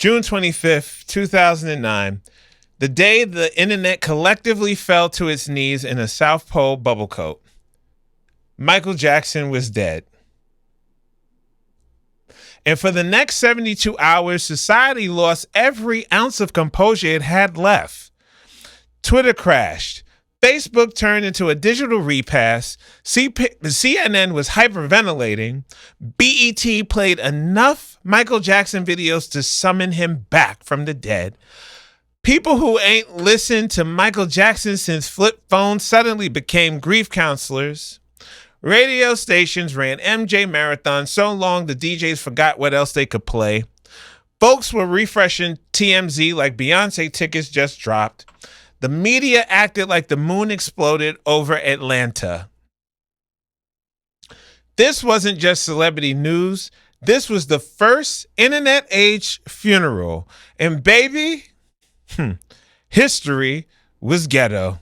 June 25th, 2009, the day the internet collectively fell to its knees in a South Pole bubble coat. Michael Jackson was dead. And for the next 72 hours, society lost every ounce of composure it had left. Twitter crashed. Facebook turned into a digital repass. CNN was hyperventilating. BET played enough Michael Jackson videos to summon him back from the dead. People who ain't listened to Michael Jackson since flip phones suddenly became grief counselors. Radio stations ran MJ marathons so long the DJs forgot what else they could play. Folks were refreshing TMZ like Beyonce tickets just dropped. The media acted like the moon exploded over Atlanta. This wasn't just celebrity news. This was the first internet age funeral. And baby, history was ghetto.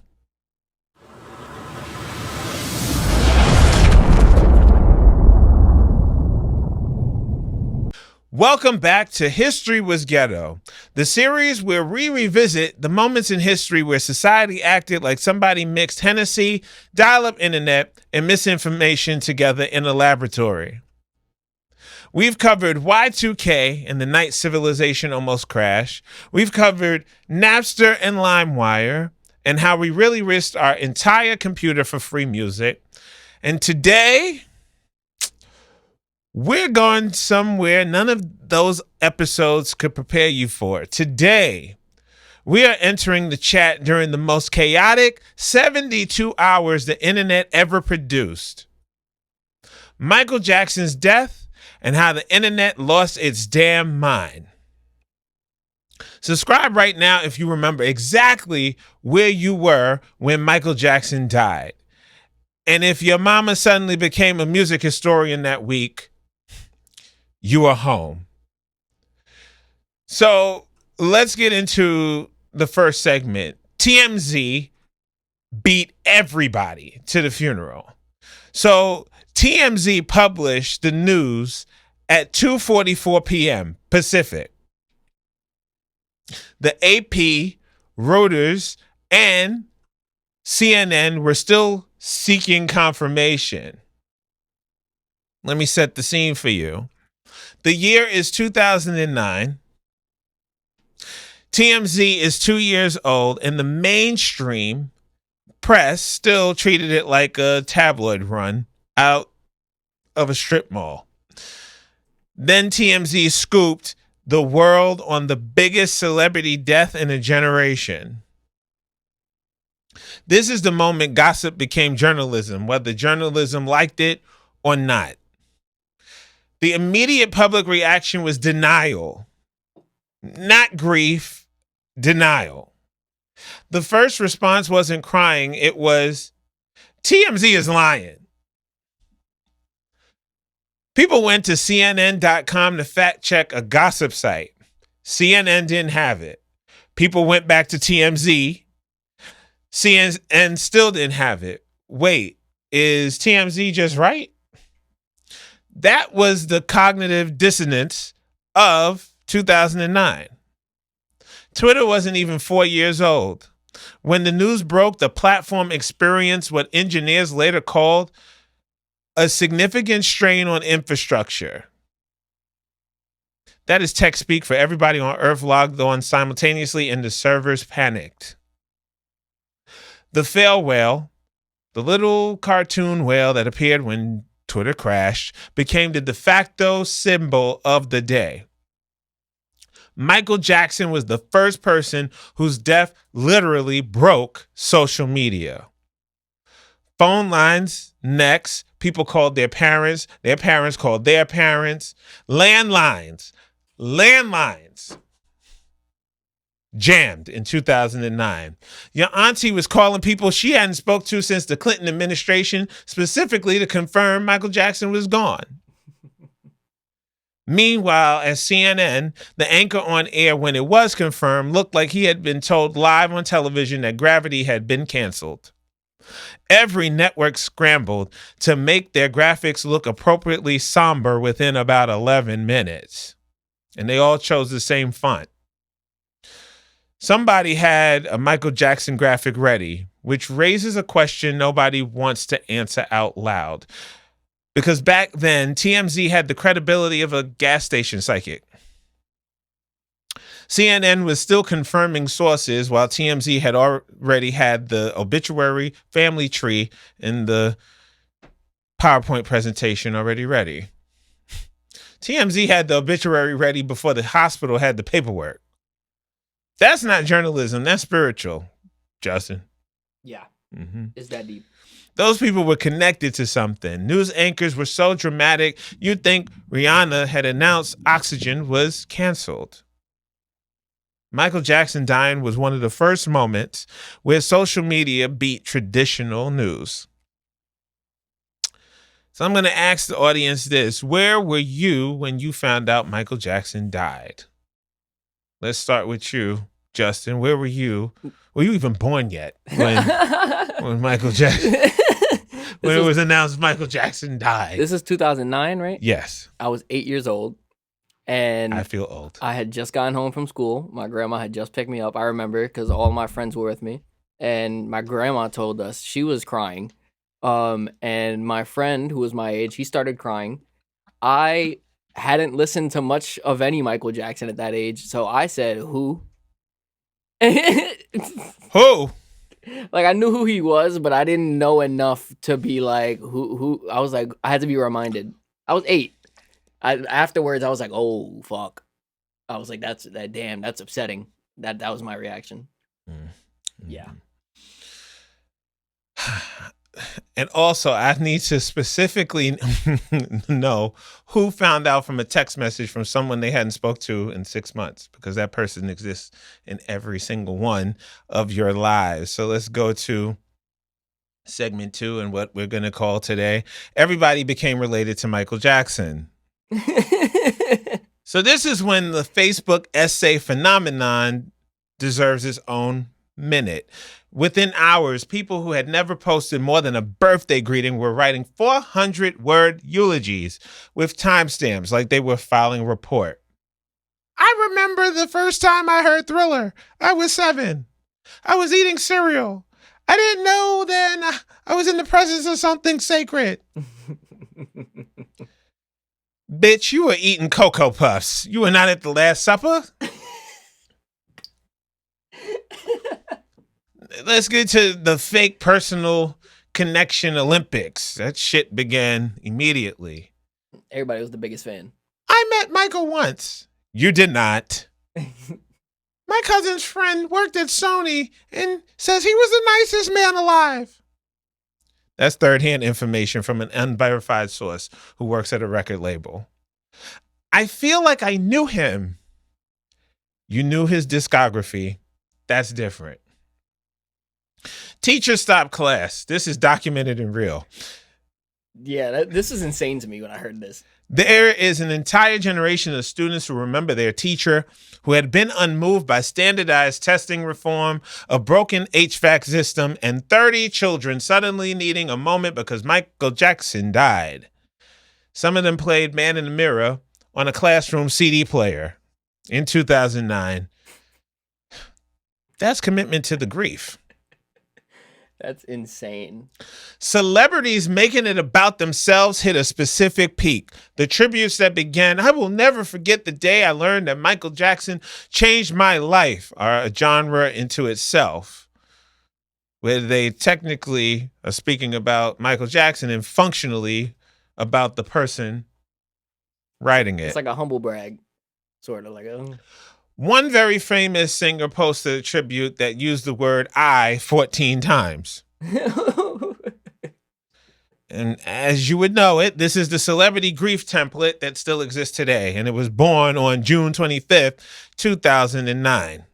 Welcome back to History Was Ghetto, the series where we revisit the moments in history where society acted like somebody mixed Hennessy, dial-up internet, and misinformation together in a laboratory. We've covered Y2K and the night civilization almost crashed. We've covered Napster and LimeWire and how we really risked our entire computer for free music. And today, we're going somewhere none of those episodes could prepare you for. Today, we are entering the chat during the most chaotic 72 hours the internet ever produced. Michael Jackson's death and how the internet lost its damn mind. Subscribe right now if you remember exactly where you were when Michael Jackson died. And if your mama suddenly became a music historian that week, you are home. So let's get into the first segment. TMZ beat everybody to the funeral. So TMZ published the news at 2:44 p.m. Pacific. The AP, Reuters, and CNN were still seeking confirmation. Let me set the scene for you. The year is 2009. TMZ is 2 years old, and the mainstream press still treated it like a tabloid run out of a strip mall. Then TMZ scooped the world on the biggest celebrity death in a generation. This is the moment gossip became journalism, whether journalism liked it or not. The immediate public reaction was denial, not grief, denial. The first response wasn't crying, it was, TMZ is lying. People went to CNN.com to fact check a gossip site. CNN didn't have it. People went back to TMZ. CNN still didn't have it. Wait, is TMZ just right? That was the cognitive dissonance of 2009. Twitter wasn't even 4 years old. When the news broke, the platform experienced what engineers later called a significant strain on infrastructure. That is tech speak for everybody on Earth logged on simultaneously and the servers panicked. The fail whale, the little cartoon whale that appeared when Twitter crashed, became the de facto symbol of the day. Michael Jackson was the first person whose death literally broke social media. Phone lines, next, people called their parents called their parents, landlines jammed in 2009. Your auntie was calling people she hadn't spoke to since the Clinton administration, specifically to confirm Michael Jackson was gone. Meanwhile, at CNN, the anchor on air when it was confirmed looked like he had been told live on television that Gravity had been canceled. Every network scrambled to make their graphics look appropriately somber within about 11 minutes. and they all chose the same font. Somebody had a Michael Jackson graphic ready, which raises a question nobody wants to answer out loud. Because back then, TMZ had the credibility of a gas station psychic. CNN was still confirming sources while TMZ had already had the obituary, family tree, and the PowerPoint presentation already ready. TMZ had the obituary ready before the hospital had the paperwork. That's not journalism. That's spiritual, Justin. Yeah. Mm-hmm. It's that deep. Those people were connected to something. News anchors were so dramatic, you'd think Rihanna had announced Oxygen was canceled. Michael Jackson dying was one of the first moments where social media beat traditional news. So I'm going to ask the audience this. Where were you when you found out Michael Jackson died? Let's start with you, Justin. Where were you? Were you even born yet when Michael Jackson, when it was announced Michael Jackson died? This is 2009, right? Yes. I was 8 years old. And I feel old. I had just gotten home from school. My grandma had just picked me up. I remember because all my friends were with me. And my grandma told us she was crying. And my friend, who was my age, he started crying. I hadn't listened to much of any Michael Jackson at that age. So I said, who? Who? Like, I knew who he was, but I didn't know enough to be like, who? I was like, I had to be reminded. I was 8. Afterwards, I was like, oh, fuck. I was like, that's upsetting. That was my reaction. Mm-hmm. Yeah. And also, I need to specifically know who found out from a text message from someone they hadn't spoke to in 6 months, because that person exists in every single one of your lives. So let's go to segment 2 and what we're going to call today, Everybody Became Related to Michael Jackson. So this is when the Facebook essay phenomenon deserves its own minute. Within hours, people who had never posted more than a birthday greeting were writing 400-word eulogies with timestamps like they were filing a report. I remember the first time I heard Thriller. I was 7. I was eating cereal. I didn't know then I was in the presence of something sacred. Bitch, you were eating Cocoa Puffs. You were not at the Last Supper? Let's get to the fake personal connection Olympics. That shit began immediately. Everybody was the biggest fan. I met Michael once. You did not. My cousin's friend worked at Sony and says he was the nicest man alive. That's third-hand information from an unverified source who works at a record label. I feel like I knew him. You knew his discography. That's different. Teacher stopped class. This is documented and real. Yeah, this is insane to me when I heard this. There is an entire generation of students who remember their teacher who had been unmoved by standardized testing reform, a broken HVAC system, and 30 children suddenly needing a moment because Michael Jackson died. Some of them played Man in the Mirror on a classroom CD player in 2009. That's commitment to the grief. That's insane. Celebrities making it about themselves hit a specific peak. The tributes that began, I will never forget the day I learned that Michael Jackson changed my life, are a genre into itself, where they technically are speaking about Michael Jackson and functionally about the person writing it. It's like a humble brag, sort of like One very famous singer posted a tribute that used the word I 14 times. And as you would know it, this is the celebrity grief template that still exists today. And it was born on June 25th, 2009.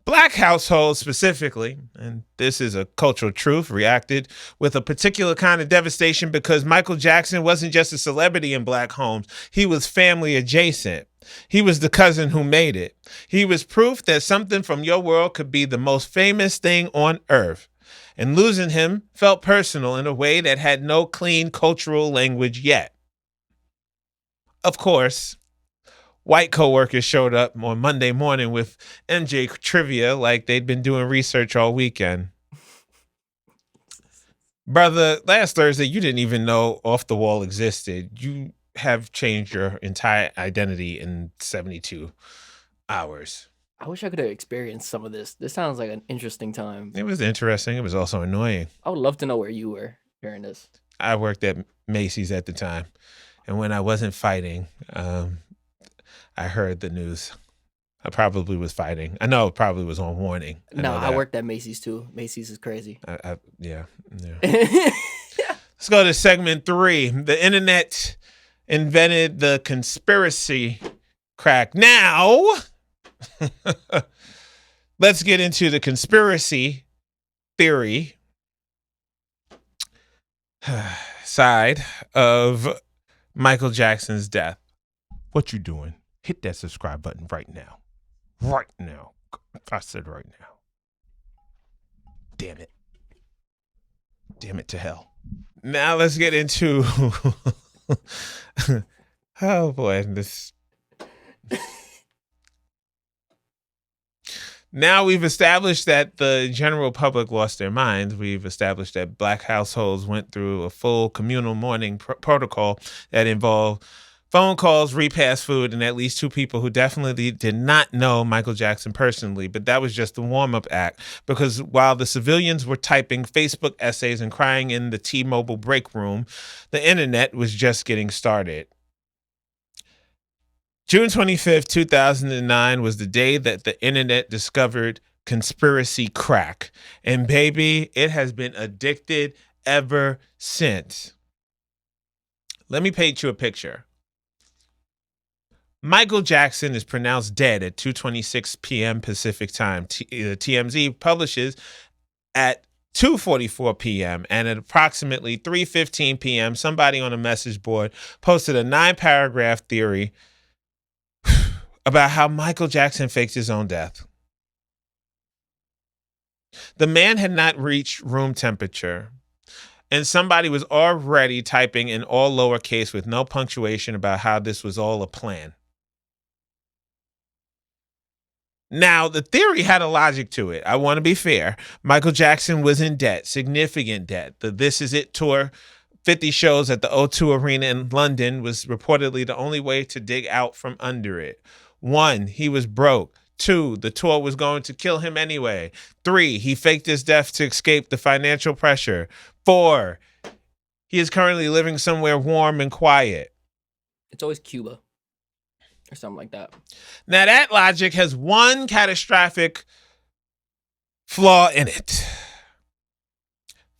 Black households specifically, and this is a cultural truth, reacted with a particular kind of devastation because Michael Jackson wasn't just a celebrity in black homes. He was family adjacent. He was the cousin who made it. He was proof that something from your world could be the most famous thing on earth. And losing him felt personal in a way that had no clean cultural language yet. Of course, White coworkers showed up on Monday morning with MJ trivia like they'd been doing research all weekend. Brother, last Thursday, you didn't even know Off the Wall existed. You have changed your entire identity in 72 hours. I wish I could have experienced some of this. This sounds like an interesting time. It was interesting. It was also annoying. I would love to know where you were during this. I worked at Macy's at the time. And when I wasn't fighting, I heard the news. I probably was fighting. I know it probably was on warning. I worked at Macy's too. Macy's is crazy. Yeah. Let's go to segment 3. The internet invented the conspiracy crack. Now, let's get into the conspiracy theory side of Michael Jackson's death. What you doing? Hit that subscribe button right now. Right now. I said right now. Damn it. Damn it to hell. Now let's get into oh boy, this. Now we've established that the general public lost their minds. We've established that Black households went through a full communal mourning protocol that involved phone calls, repassed food, and at least 2 people who definitely did not know Michael Jackson personally. But that was just the warm-up act, because while the civilians were typing Facebook essays and crying in the T-Mobile break room, the internet was just getting started. June 25th, 2009 was the day that the internet discovered conspiracy crack. And baby, it has been addicted ever since. Let me paint you a picture. Michael Jackson is pronounced dead at 2:26 p.m. Pacific time. TMZ publishes at 2:44 p.m. and at approximately 3:15 p.m., somebody on a message board posted a 9-paragraph theory about how Michael Jackson faked his own death. The man had not reached room temperature, and somebody was already typing in all lowercase with no punctuation about how this was all a plan. Now, the theory had a logic to it. I want to be fair. Michael Jackson was in debt, significant debt. The This Is It tour, 50 shows at the O2 Arena in London, was reportedly the only way to dig out from under it. 1, he was broke. 2, the tour was going to kill him anyway. 3, he faked his death to escape the financial pressure. 4, he is currently living somewhere warm and quiet. It's always Cuba or something like that. Now, that logic has one catastrophic flaw in it.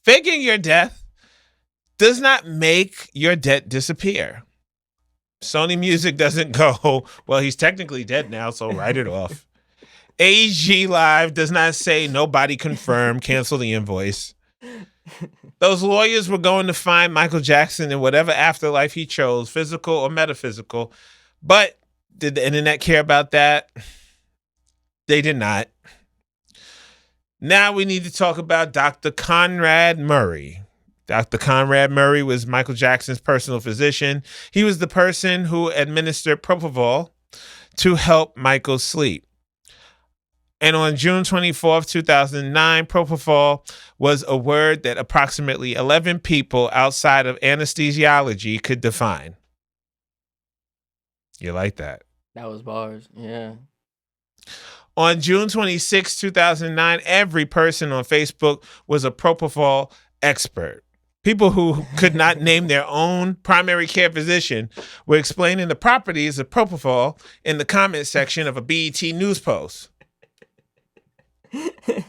Faking your death does not make your debt disappear. Sony Music doesn't go, well, he's technically dead now, so write it off. AG Live does not say nobody confirmed, cancel the invoice. Those lawyers were going to find Michael Jackson in whatever afterlife he chose, physical or metaphysical. But did the internet care about that? They did not. Now we need to talk about Dr. Conrad Murray. Dr. Conrad Murray was Michael Jackson's personal physician. He was the person who administered propofol to help Michael sleep. And on June 24th, 2009, propofol was a word that approximately 11 people outside of anesthesiology could define. You like that? That was bars, yeah. On June 26, 2009, every person on Facebook was a propofol expert. People who could not name their own primary care physician were explaining the properties of propofol in the comment section of a BET News post.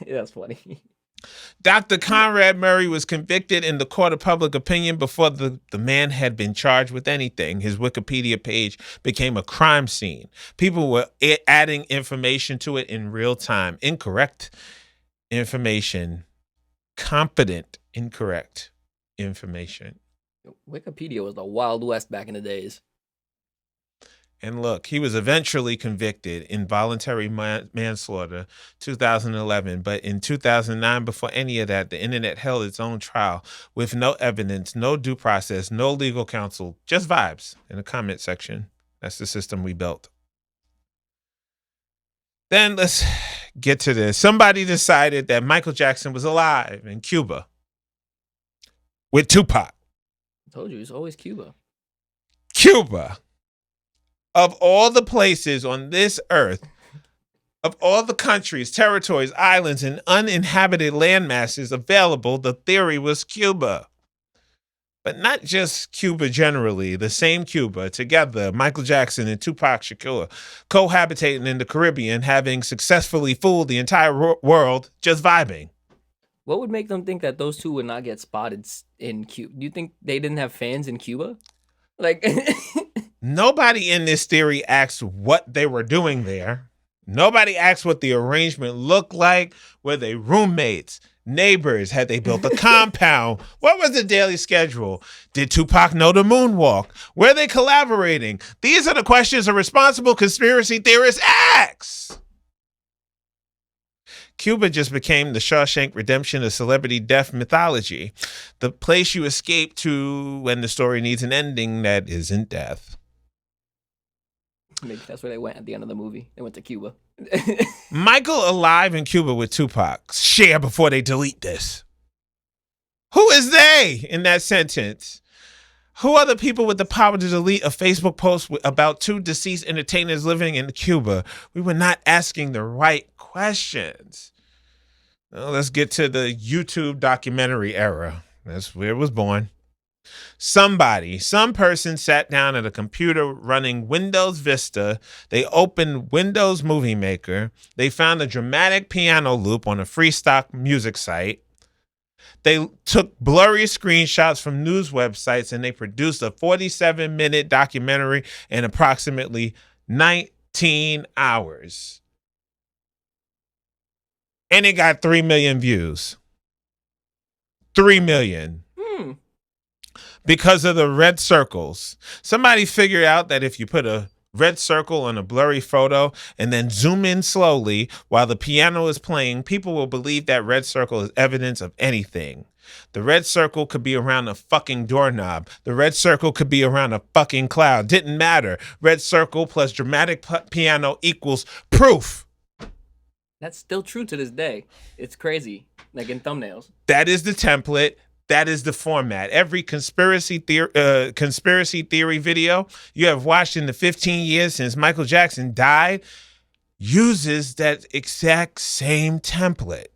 That's funny. Dr. Conrad Murray was convicted in the court of public opinion before the man had been charged with anything. His Wikipedia page became a crime scene. People were adding information to it in real time. Incorrect information. Competent, incorrect information. Wikipedia was the Wild West back in the days. And look, he was eventually convicted involuntary manslaughter, 2011. But in 2009, before any of that, the internet held its own trial with no evidence, no due process, no legal counsel, just vibes in the comment section. That's the system we built. Then let's get to this. Somebody decided that Michael Jackson was alive in Cuba with Tupac. I told you, it's always Cuba. Cuba, of all the places on this earth, of all the countries, territories, islands, and uninhabited landmasses available, the theory was Cuba. But not just Cuba generally, the same Cuba, together, Michael Jackson and Tupac Shakur, cohabitating in the Caribbean, having successfully fooled the entire world, just vibing. What would make them think that those two would not get spotted in Cuba? Do you think they didn't have fans in Cuba? Like, Nobody in this theory asked what they were doing there. Nobody asked what the arrangement looked like. Were they roommates, neighbors? Had they built a compound? What was the daily schedule? Did Tupac know the moonwalk? Were they collaborating? These are the questions a responsible conspiracy theorist asks. Cuba just became the Shawshank Redemption of celebrity death mythology, the place you escape to when the story needs an ending that isn't death. Maybe that's where they went at the end of the movie. They went to Cuba. Michael alive in Cuba with Tupac. Share before they delete this. Who is they in that sentence? Who are the people with the power to delete a Facebook post about two deceased entertainers living in Cuba? We were not asking the right questions. Well, let's get to the YouTube documentary era. That's where it was born. Some person sat down at a computer running Windows Vista. They opened Windows Movie Maker. They found a dramatic piano loop on a free stock music site. They took blurry screenshots from news websites and they produced a 47-minute documentary in approximately 19 hours. And it got 3 million views. 3 million. Because of the red circles. Somebody figured out that if you put a red circle on a blurry photo and then zoom in slowly while the piano is playing, people will believe that red circle is evidence of anything. The red circle could be around a fucking doorknob. The red circle could be around a fucking cloud. Didn't matter. Red circle plus dramatic piano equals proof. That's still true to this day. It's crazy. Like in thumbnails. That is the template. That is the format. Every conspiracy theory video you have watched in the 15 years since Michael Jackson died uses that exact same template.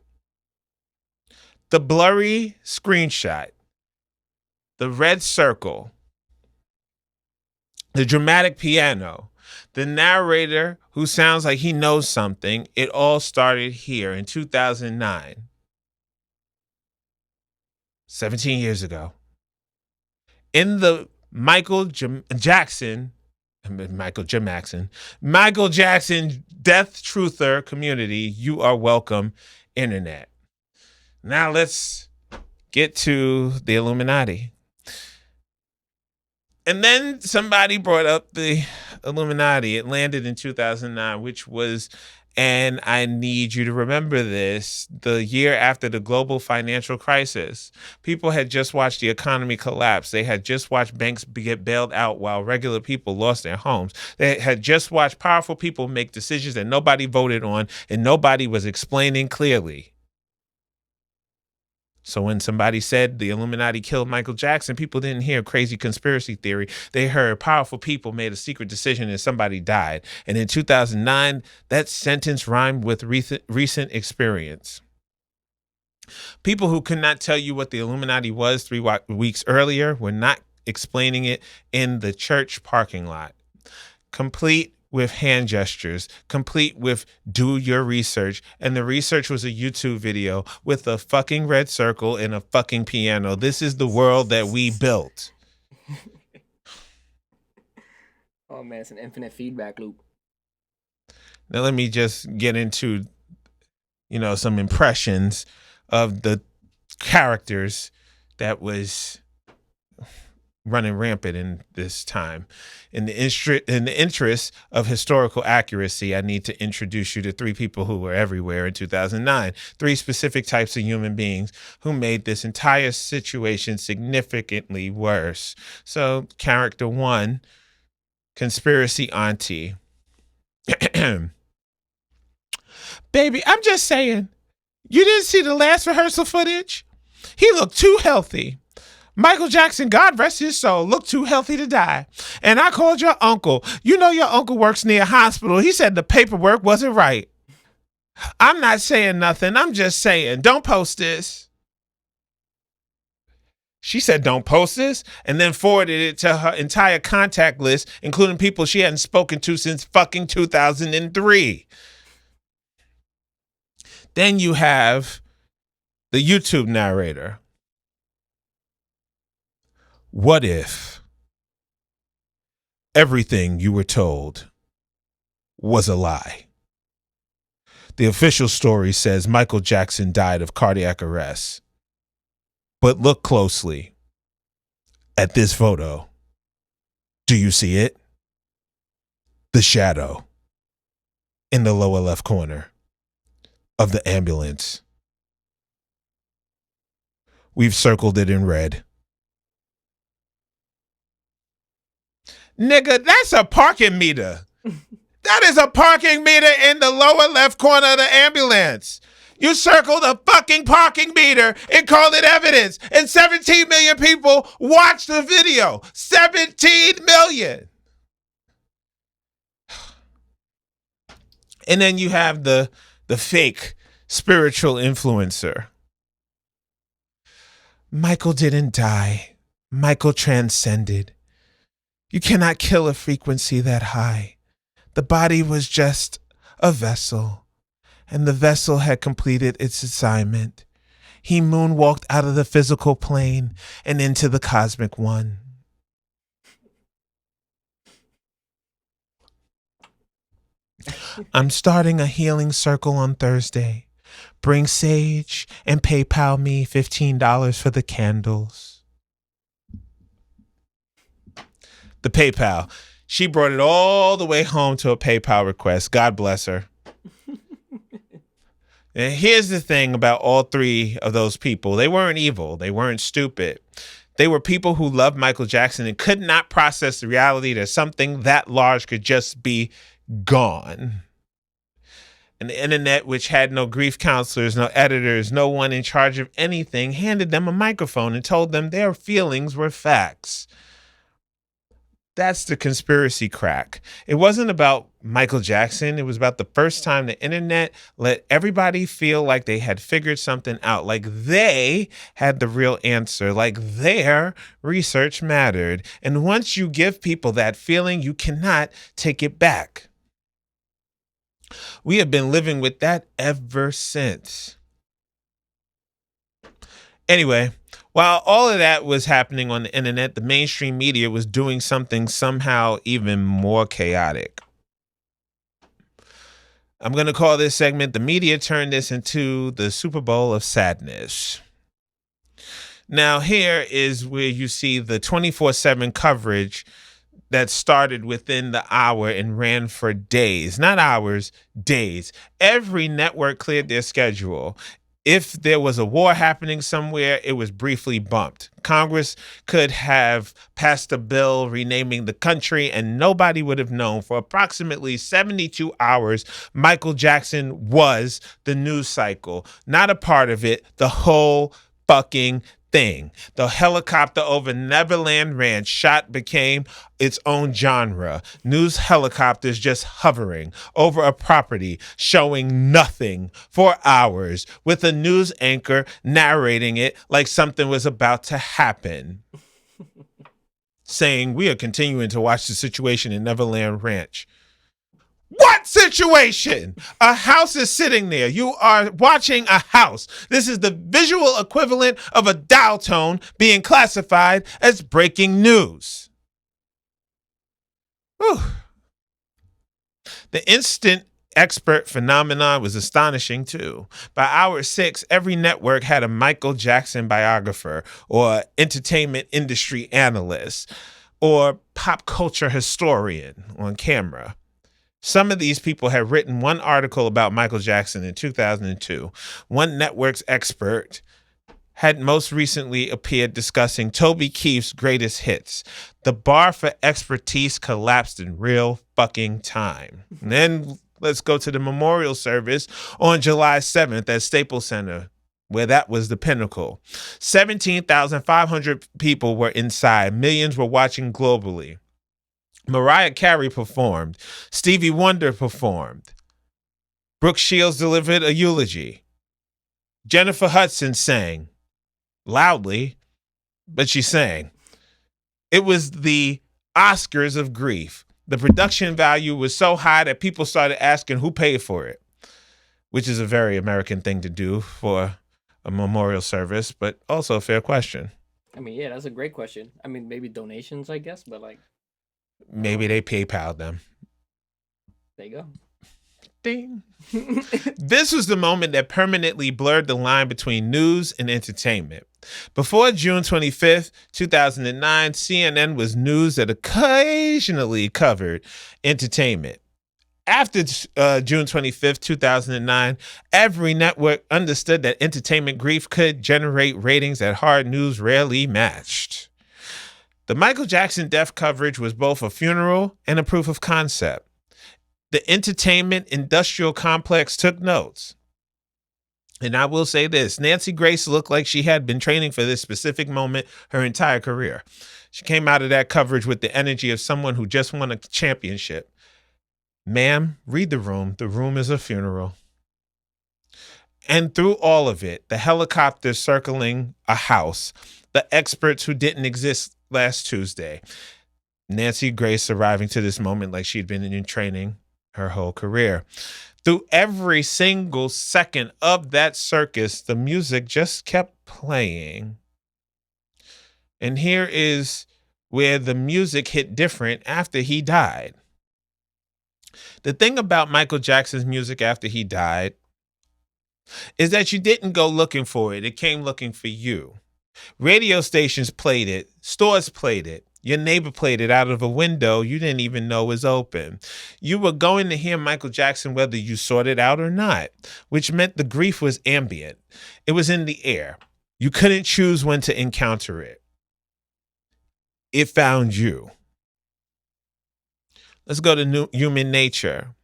The blurry screenshot, the red circle, the dramatic piano, the narrator who sounds like he knows something. It all started here in 2009. 17 years ago. In the Michael Jackson death truther community, you are welcome, internet. Now let's get to the Illuminati. And then somebody brought up the Illuminati. It landed in 2009, which was, and I need you to remember this, the year after the global financial crisis. People had just watched the economy collapse. They had just watched banks get bailed out while regular people lost their homes. They had just watched powerful people make decisions that nobody voted on and nobody was explaining clearly. So when somebody said the Illuminati killed Michael Jackson, people didn't hear crazy conspiracy theory. They heard powerful people made a secret decision and somebody died. And in 2009, that sentence rhymed with recent experience. People who could not tell you what the Illuminati was 3 weeks earlier were not explaining it in the church parking lot. Complete with hand gestures, complete with do your research. And the research was a YouTube video with a fucking red circle and a fucking piano. This is the world that we built. Oh man, it's an infinite feedback loop. Now let me just get into, some impressions of the characters that was running rampant in this time. In the interest of historical accuracy, I need to introduce you to 3 people who were everywhere in 2009. 3 specific types of human beings who made this entire situation significantly worse. So, character 1, conspiracy auntie. Baby, I'm just saying. You didn't see the last rehearsal footage? He looked too healthy. Michael Jackson, God rest his soul, looked too healthy to die. And I called your uncle. You know your uncle works near a hospital. He said the paperwork wasn't right. I'm not saying nothing. I'm just saying, don't post this. She said, don't post this, and then forwarded it to her entire contact list, including people she hadn't spoken to since fucking 2003. Then you have the YouTube narrator. What if everything you were told was a lie? The official story says Michael Jackson died of cardiac arrest. But look closely at this photo. Do you see it? The shadow in the lower left corner of the ambulance. We've circled it in red. Nigga, that's a parking meter. That is a parking meter in the lower left corner of the ambulance. You circled a fucking parking meter and called it evidence. And 17 million people watched the video. 17 million. And then you have the fake spiritual influencer. Michael didn't die. Michael transcended. You cannot kill a frequency that high. The body was just a vessel, and the vessel had completed its assignment. He moonwalked out of the physical plane and into the cosmic one. I'm starting a healing circle on Thursday. Bring sage and PayPal me $15 for the candles. The PayPal. She brought it all the way home to a PayPal request. God bless her. And here's the thing about all three of those people. They weren't evil. They weren't stupid. They were people who loved Michael Jackson and could not process the reality that something that large could just be gone. And the internet, which had no grief counselors, no editors, no one in charge of anything, handed them a microphone and told them their feelings were facts. That's the conspiracy crack. It wasn't about Michael Jackson. It was about the first time the internet let everybody feel like they had figured something out, like they had the real answer, like their research mattered. And once you give people that feeling, you cannot take it back. We have been living with that ever since. Anyway, while all of that was happening on the internet, the mainstream media was doing something somehow even more chaotic. I'm going to call this segment, the media turned this into the Super Bowl of sadness. Now, here is where you see the 24/7 coverage that started within the hour and ran for days, not hours, days. Every network cleared their schedule. If there was a war happening somewhere, it was briefly bumped. Congress could have passed a bill renaming the country and nobody would have known. For approximately 72 hours, Michael Jackson was the news cycle. Not a part of it, the whole fucking thing. The helicopter over Neverland Ranch shot became its own genre. News helicopters just hovering over a property, showing nothing for hours, with a news anchor narrating it like something was about to happen. Saying, we are continuing to watch the situation in Neverland Ranch. What situation? A house is sitting there. You are watching a house. This is the visual equivalent of a dial tone being classified as breaking news. Whew. The instant expert phenomenon was astonishing too. By hour 6, every network had a Michael Jackson biographer or entertainment industry analyst or pop culture historian on camera. Some of these people had written one article about Michael Jackson in 2002. One network's expert had most recently appeared discussing Toby Keith's greatest hits. The bar for expertise collapsed in real fucking time. And then Let's go to the memorial service on July 7th at Staples Center, where that was the pinnacle. 17,500 people were inside. Millions were watching globally. Mariah Carey performed. Stevie Wonder performed. Brooke Shields delivered a eulogy. Jennifer Hudson sang. Loudly, but she sang. It was the Oscars of grief. The production value was so high that people started asking who paid for it, which is a very American thing to do for a memorial service, but also a fair question. I mean, yeah, that's a great question. I mean, maybe donations, I guess, but like, Maybe they PayPal them. there you go. Ding. This was the moment that permanently blurred the line between news and entertainment. Before June 25th, 2009, CNN was news that occasionally covered entertainment. After June 25th, 2009, every network understood that entertainment grief could generate ratings that hard news rarely matched. The Michael Jackson death coverage was both a funeral and a proof of concept. The entertainment industrial complex took notes. And I will say this, Nancy Grace looked like she had been training for this specific moment her entire career. She came out of that coverage with the energy of someone who just won a championship. Ma'am, read the room. The room is a funeral. And through all of it, the helicopters circling a house, the experts who didn't exist last Tuesday, Nancy Grace arriving to this moment like she'd been in training her whole career. Through every single second of that circus, the music just kept playing. And here is where the music hit different after he died. The thing about Michael Jackson's music after he died is that you didn't go looking for it. It came looking for you. Radio stations played it. Stores played it. Your neighbor played it out of a window you didn't even know was open. You were going to hear Michael Jackson whether you sought it out or not, which meant the grief was ambient. It was in the air. You couldn't choose when to encounter it. It found you. Let's go to Human Nature.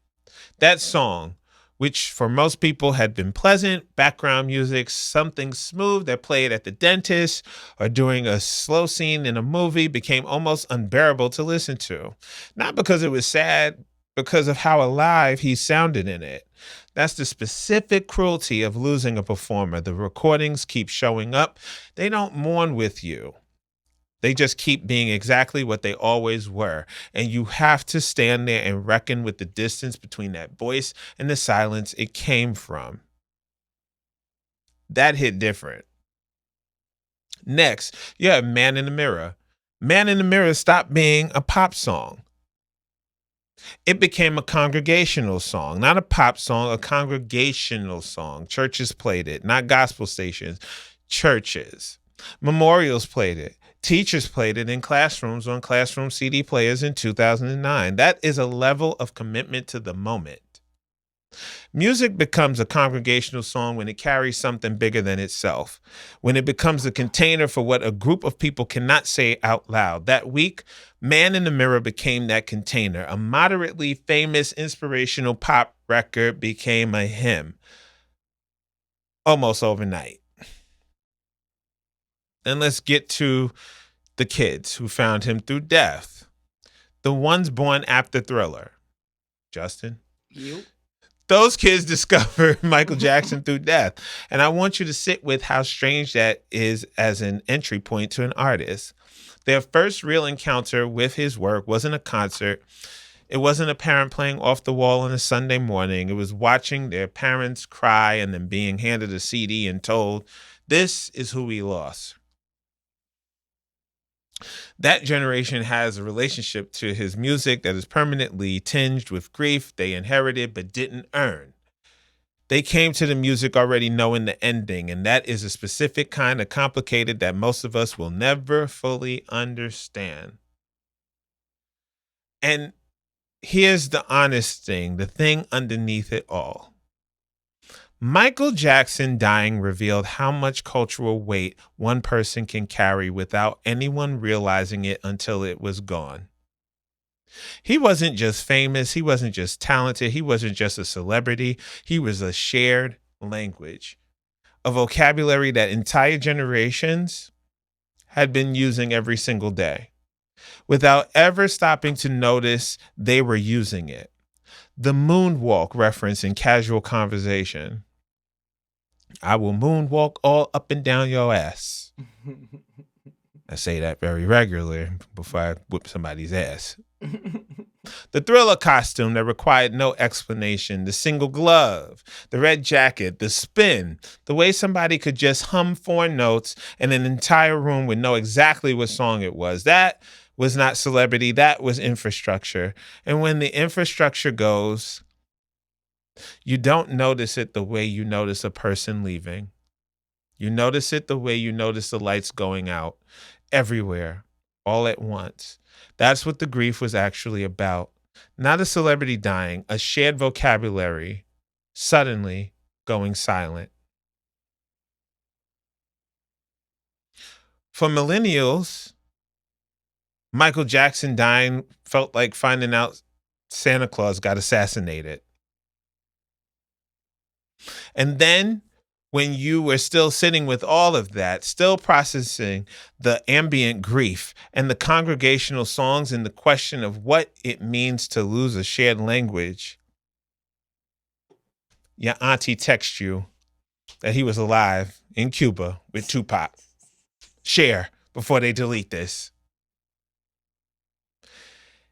That song, which for most people had been pleasant, background music, something smooth that played at the dentist or during a slow scene in a movie, became almost unbearable to listen to. Not because it was sad, because of how alive he sounded in it. That's the specific cruelty of losing a performer. The recordings keep showing up. They don't mourn with you. They just keep being exactly what they always were. And you have to stand there and reckon with the distance between that voice and the silence it came from. That hit different. Next, you have Man in the Mirror. Man in the Mirror stopped being a pop song. It became a congregational song, not a pop song, a congregational song. Churches played it, not gospel stations, churches. Memorials played it. Teachers played it in classrooms on classroom CD players in 2009. That is a level of commitment to the moment. Music becomes a congregational song when it carries something bigger than itself, when it becomes a container for what a group of people cannot say out loud. That week, Man in the Mirror became that container. A moderately famous inspirational pop record became a hymn almost overnight. Then let's get to the kids who found him through death. The ones born after Thriller. Justin? You? Those kids discovered Michael Jackson through death. And I want you to sit with how strange that is as an entry point to an artist. Their first real encounter with his work wasn't a concert. It wasn't a parent playing off the wall on a Sunday morning. It was watching their parents cry and then being handed a CD and told, "This is who we lost." That generation has a relationship to his music that is permanently tinged with grief they inherited but didn't earn. They came to the music already knowing the ending, and that is a specific kind of complicated that most of us will never fully understand. And here's the honest thing, the thing underneath it all. Michael Jackson dying revealed how much cultural weight one person can carry without anyone realizing it until it was gone. He wasn't just famous. He wasn't just talented. He wasn't just a celebrity. He was a shared language, a vocabulary that entire generations had been using every single day without ever stopping to notice they were using it. The moonwalk reference in casual conversation. I will moonwalk all up and down your ass. I say that very regularly before I whip somebody's ass. The Thriller costume that required no explanation, the single glove, the red jacket, the spin, the way somebody could just hum 4 notes and an entire room would know exactly what song it was. That was not celebrity, that was infrastructure. And when the infrastructure goes, you don't notice it the way you notice a person leaving. You notice it the way you notice the lights going out everywhere, all at once. That's what the grief was actually about. Not a celebrity dying, a shared vocabulary suddenly going silent. For millennials, Michael Jackson dying felt like finding out Santa Claus got assassinated. And then when you were still sitting with all of that, still processing the ambient grief and the congregational songs and the question of what it means to lose a shared language, your auntie texts you that he was alive in Cuba with Tupac. Share before they delete this.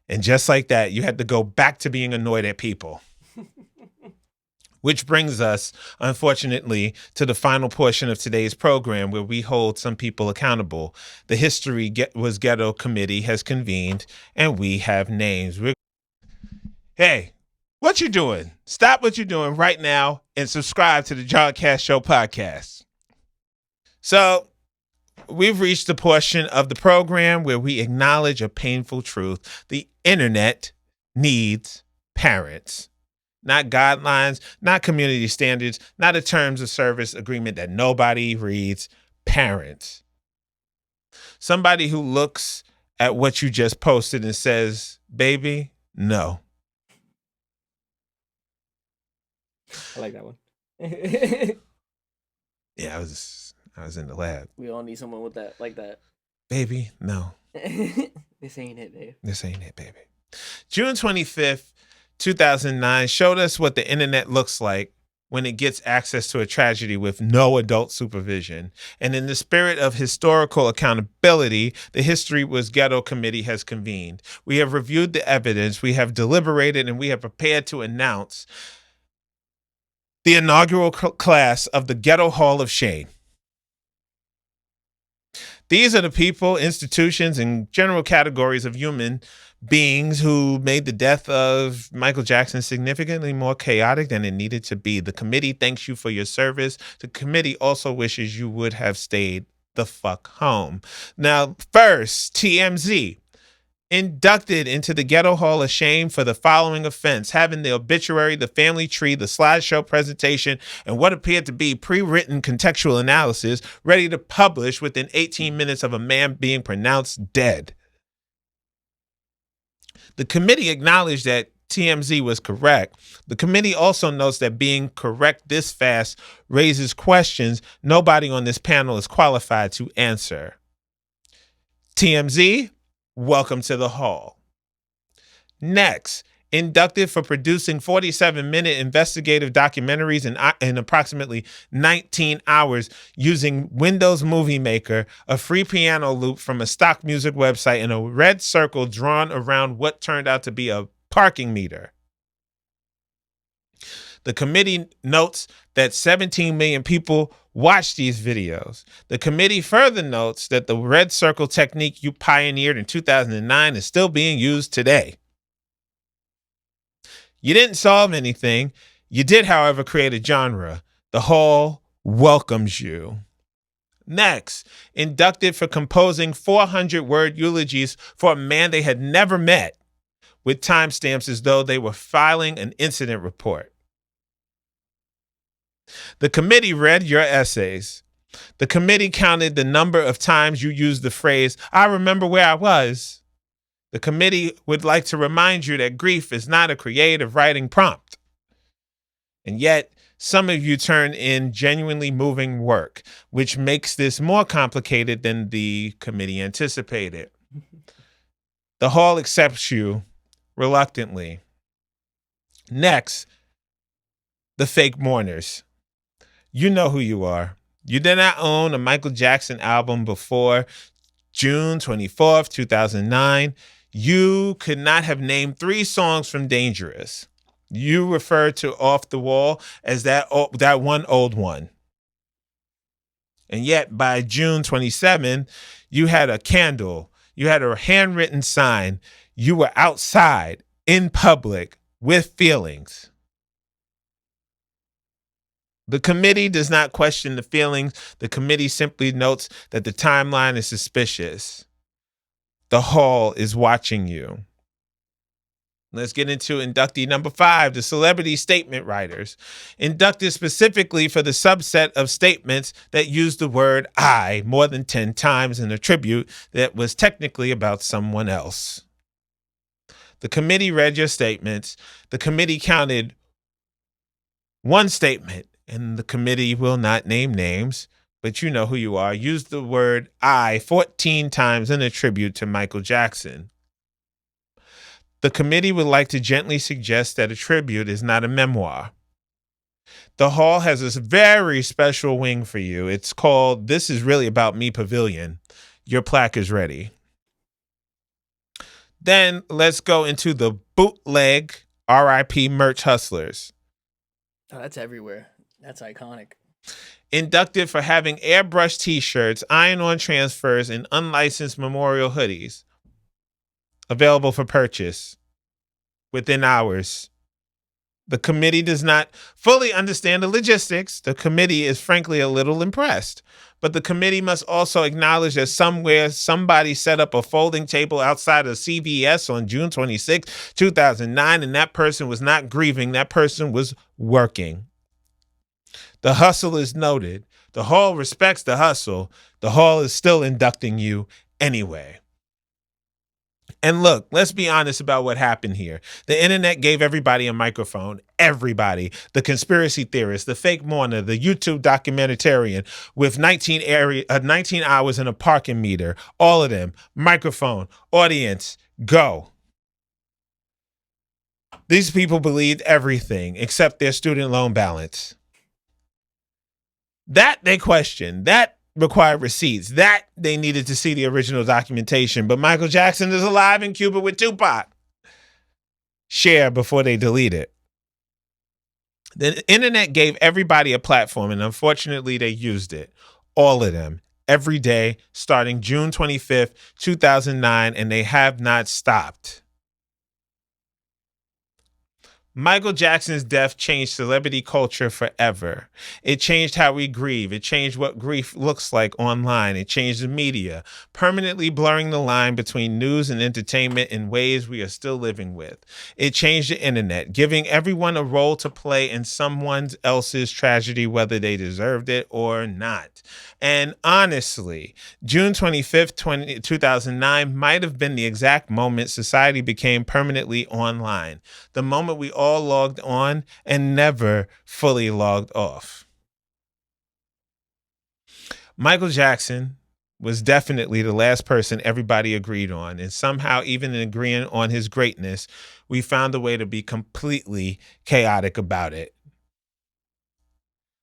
And just like that, you had to go back to being annoyed at people. Which brings us, unfortunately, to the final portion of today's program where we hold some people accountable. The History Was Ghetto Committee has convened and we have names. Hey, what you doing? Stop what you're doing right now and subscribe to the Jawcast Show podcast. So, we've reached the portion of the program where we acknowledge a painful truth. The internet needs parents. Not guidelines, not community standards, not a terms of service agreement that nobody reads. Parents. Somebody who looks at what you just posted and says, baby, no. I like that one. Yeah, I was in the lab. We all need someone with that, like that. Baby, no. This ain't it, babe. This ain't it, baby. June 25th, 2009 showed us what the internet looks like when it gets access to a tragedy with no adult supervision. And in the spirit of historical accountability, the History Was Ghetto Committee has convened. We have reviewed the evidence, we have deliberated, and we have prepared to announce the inaugural class of the Ghetto Hall of Shame. These are the people, institutions, and general categories of human beings who made the death of Michael Jackson significantly more chaotic than it needed to be. The committee thanks you for your service. The committee also wishes you would have stayed the fuck home. Now, first, TMZ. Inducted into the Ghetto Hall of Shame for the following offense: having the obituary, the family tree, the slideshow presentation, and what appeared to be pre-written contextual analysis ready to publish within 18 minutes of a man being pronounced dead. The committee acknowledged that TMZ was correct. The committee also notes that being correct this fast raises questions nobody on this panel is qualified to answer. TMZ, welcome to the hall. Next, inducted for producing 47-minute investigative documentaries in approximately 19 hours using Windows Movie Maker, a free piano loop from a stock music website, and a red circle drawn around what turned out to be a parking meter. The committee notes that 17 million people watch these videos. The committee further notes that the red circle technique you pioneered in 2009 is still being used today. You didn't solve anything. You did, however, create a genre. The hall welcomes you. Next, inducted for composing 400-word eulogies for a man they had never met, with timestamps as though they were filing an incident report. The committee read your essays. The committee counted the number of times you used the phrase, "I remember where I was," The committee would like to remind you that grief is not a creative writing prompt. And yet, some of you turn in genuinely moving work, which makes this more complicated than the committee anticipated. The hall accepts you reluctantly. Next, the fake mourners. You know who you are. You did not own a Michael Jackson album before June 24th, 2009. You could not have named 3 songs from Dangerous. You refer to Off the Wall as that one old one. And yet by June 27, you had a candle. You had a handwritten sign. You were outside in public with feelings. The committee does not question the feelings. The committee simply notes that the timeline is suspicious. The hall is watching you. Let's get into inductee number 5, the celebrity statement writers. Inducted specifically for the subset of statements that use the word I more than 10 times in a tribute that was technically about someone else. The committee read your statements. The committee counted one statement, and the committee will not name names, but you know who you are. Used the word I 14 times in a tribute to Michael Jackson. The committee would like to gently suggest that a tribute is not a memoir. The hall has this very special wing for you. It's called This Is Really About Me Pavilion. Your plaque is ready. Then let's go into the bootleg RIP merch hustlers. Oh, that's everywhere. That's iconic. Inducted for having airbrush t-shirts, iron-on transfers, and unlicensed memorial hoodies. Available for purchase within hours. The committee does not fully understand the logistics. The committee is frankly a little impressed. But the committee must also acknowledge that somewhere somebody set up a folding table outside of CVS on June 26, 2009, and that person was not grieving. That person was working. The hustle is noted. The hall respects the hustle. The hall is still inducting you anyway. And look, let's be honest about what happened here. The internet gave everybody a microphone. Everybody. The conspiracy theorist, the fake mourner, the YouTube documentarian with 19 hours in a parking meter. All of them. Microphone. Audience. Go. These people believed everything except their student loan balance. That they questioned. That required receipts. That they needed to see the original documentation. But Michael Jackson is alive in Cuba with Tupac. Share before they delete it. The internet gave everybody a platform, and unfortunately they used it. All of them. Every day, starting June 25th, 2009, and they have not stopped. Michael Jackson's death changed celebrity culture forever. It changed how we grieve. It changed what grief looks like online. It changed the media, permanently blurring the line between news and entertainment in ways we are still living with. It changed the internet, giving everyone a role to play in someone else's tragedy, whether they deserved it or not. And honestly, June 25th, 2009 might have been the exact moment society became permanently online. The moment we all logged on and never fully logged off. Michael Jackson was definitely the last person everybody agreed on, and somehow, even in agreeing on his greatness, we found a way to be completely chaotic about it.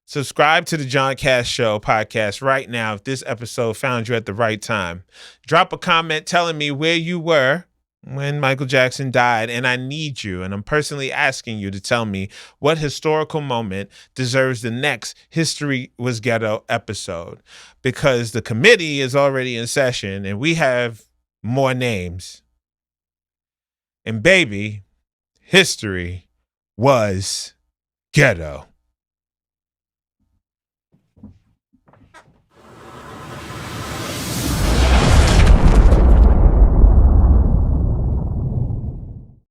Subscribe to the John Cass Show podcast right now if this episode found you at the right time. Drop a comment telling me where you were when Michael Jackson died, and I need you, and I'm personally asking you to tell me what historical moment deserves the next History Was Ghetto episode, because the committee is already in session and we have more names. And baby, history was ghetto.